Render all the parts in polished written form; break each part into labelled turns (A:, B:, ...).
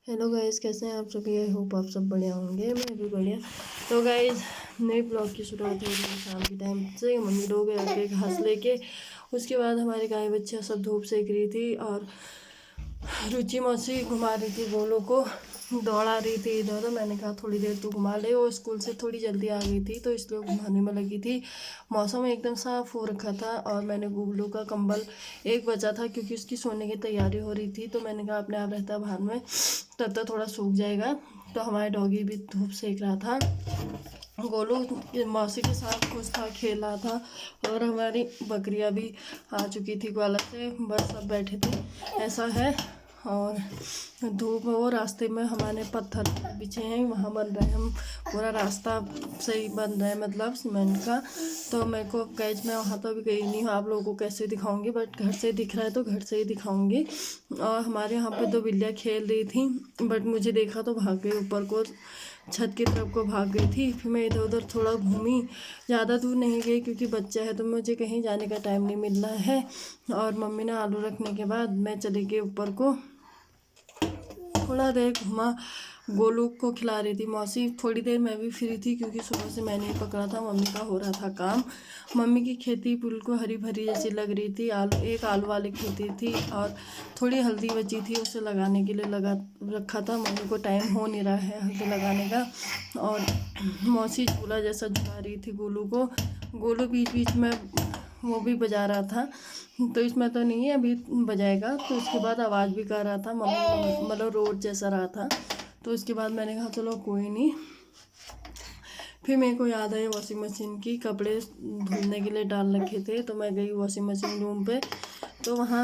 A: Hello guys, कैसे हैं आप सभी। आई होप आप सब बढ़िया होंगे। मैं भी बढ़िया। तो गाइस, नए ब्लॉग की शुरुआत हो रही है शाम के टाइम से। मम्मी लोग आके घास लेके, उसके बाद हमारे गाय बच्चे सब धूप सेक रही थी और रुचि मौसी घुमा रही थी गोलू को, दौड़ा रही थी इधर उधर। मैंने कहा थोड़ी देर तू घुमा ले। वो स्कूल से थोड़ी जल्दी आ गई थी तो इसलिए घुमाने में लगी थी। मौसम एकदम साफ हो रखा था और मैंने गोलू का कंबल एक बचा था क्योंकि उसकी सोने की तैयारी हो रही थी, तो मैंने कहा अपने आप रहता बाहर में, तब तक थोड़ा सूख जाएगा। तो हमारे डॉगी भी धूप सेक रहा था। गोलू मौसी के साथ खुश था, खेल रहा था। और हमारी बकरियां भी आ चुकी थी ग्वाला से, बस सब बैठे थे। ऐसा है। और धूप में वो रास्ते में हमारे पत्थर बिछे हैं, वहाँ बन रहे हैं। हम पूरा रास्ता सही बन रहा है, मतलब सीमेंट का। तो मेरे को गैज में वहाँ तो अभी गई नहीं हूँ, आप लोगों को कैसे दिखाऊंगी, बट घर से दिख रहा है तो घर से ही दिखाऊंगी। और हमारे यहाँ पे 2 बिल्लियाँ खेल रही थी, बट मुझे देखा तो भाग गई ऊपर को, छत की तरफ को भाग गई थी। फिर मैं इधर उधर थोड़ा घूमी, ज़्यादा दूर नहीं गई क्योंकि बच्चा है तो मुझे कहीं जाने का टाइम नहीं मिल रहा है। और मम्मी ने आलू रखने के बाद मैं चली गई ऊपर को, थोड़ा देर घुमा। गोलू को खिला रही थी मौसी। थोड़ी देर मैं भी फ्री थी क्योंकि सुबह से मैंने ही पकड़ा था, मम्मी का हो रहा था काम। मम्मी की खेती बिल्कुल हरी भरी जैसी लग रही थी। एक आलू वाली खेती थी और थोड़ी हल्दी बची थी, उसे लगाने के लिए लगा रखा था। मम्मी को टाइम हो नहीं रहा है हल्दी लगाने का। और मौसी झूला जैसा झुला रही थी गोलू को। गोलू बीच बीच में वो भी बजा रहा था, तो इसमें तो नहीं है, अभी बजाएगा। तो उसके बाद आवाज़ भी कर रहा था, मम्मी मतलब रोड जैसा रहा था। तो उसके बाद मैंने कहा चलो कोई नहीं। फिर मेरे को याद आई वॉशिंग मशीन की, कपड़े धुलने के लिए डाल रखे थे, तो मैं गई वॉशिंग मशीन रूम पे। तो वहाँ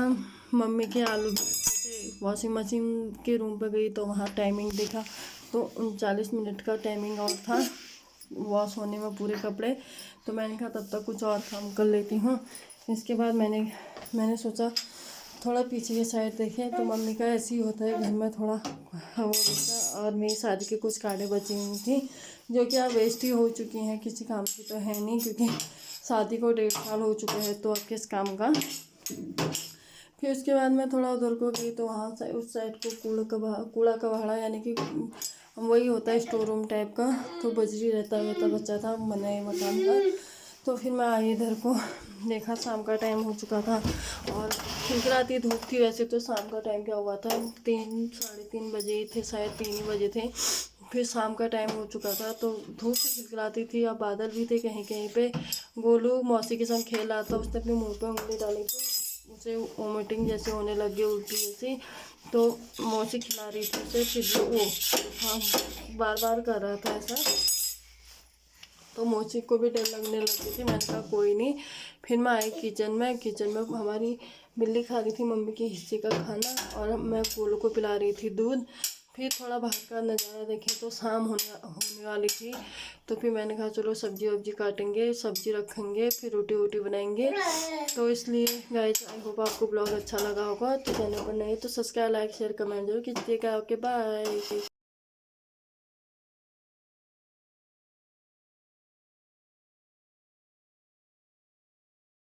A: मम्मी के आलू थे। वॉशिंग मशीन के रूम पे गई तो वहाँ टाइमिंग देखा तो 39 मिनट का टाइमिंग और था वॉश होने में पूरे कपड़े। तो मैंने कहा तब तक कुछ और काम कर लेती हूँ। इसके बाद मैंने सोचा थोड़ा पीछे की साइड देखें तो मम्मी का ऐसे ही होता है घर में, थोड़ा वो जैसा। और मेरी शादी के कुछ कार्डें बची हुई थी जो कि अब वेस्ट ही हो चुकी हैं, किसी काम की तो है नहीं क्योंकि शादी को 1.5 साल हो चुका है, तो अब किस काम का। फिर उसके बाद मैं थोड़ा उधर को गई तो वहाँ से उस साइड को कूड़ा कबाड़ा यानी कि वही होता है स्टोर रूम टाइप का, तो बजरी रहता बच्चा था, बनाए मकान था। तो फिर मैं आई इधर को, देखा शाम का टाइम हो चुका था और खिलखिलाती धूप थी। वैसे तो शाम का टाइम क्या हुआ था, 3 साढ़े 3 बजे थे, शायद 3 ही बजे थे। फिर शाम का टाइम हो चुका था तो धूप खिलखिलाती थी और बादल भी थे कहीं कहीं पे। गोलू मौसी के संग खेल रहा था, उसने अपने मुँह पे उंगली डाली तो उसे वोमिटिंग जैसे होने लगी, उल्टी जैसी। तो मौसी खिला रही थी उसे, फिर वो हाँ बार बार कर रहा था ऐसा, तो मौसी को भी डर लगने लगी थी। मैंने कहा कोई नहीं। फिर मैं आई किचन में हमारी बिल्ली खा रही थी मम्मी के हिस्से का खाना और मैं गोलू को पिला रही थी दूध। फिर थोड़ा बाहर का नज़ारा देखे तो शाम होने वाली थी। तो फिर मैंने कहा चलो सब्जी वब्जी काटेंगे, सब्जी रखेंगे, फिर रोटी वोटी बनाएंगे। तो इसलिए गाइस, आई होप आपको ब्लॉग अच्छा लगा होगा। तो चैनल पर नए तो सब्सक्राइब लाइक शेयर कमेंट जरूर कीजिएगा। Okay bye.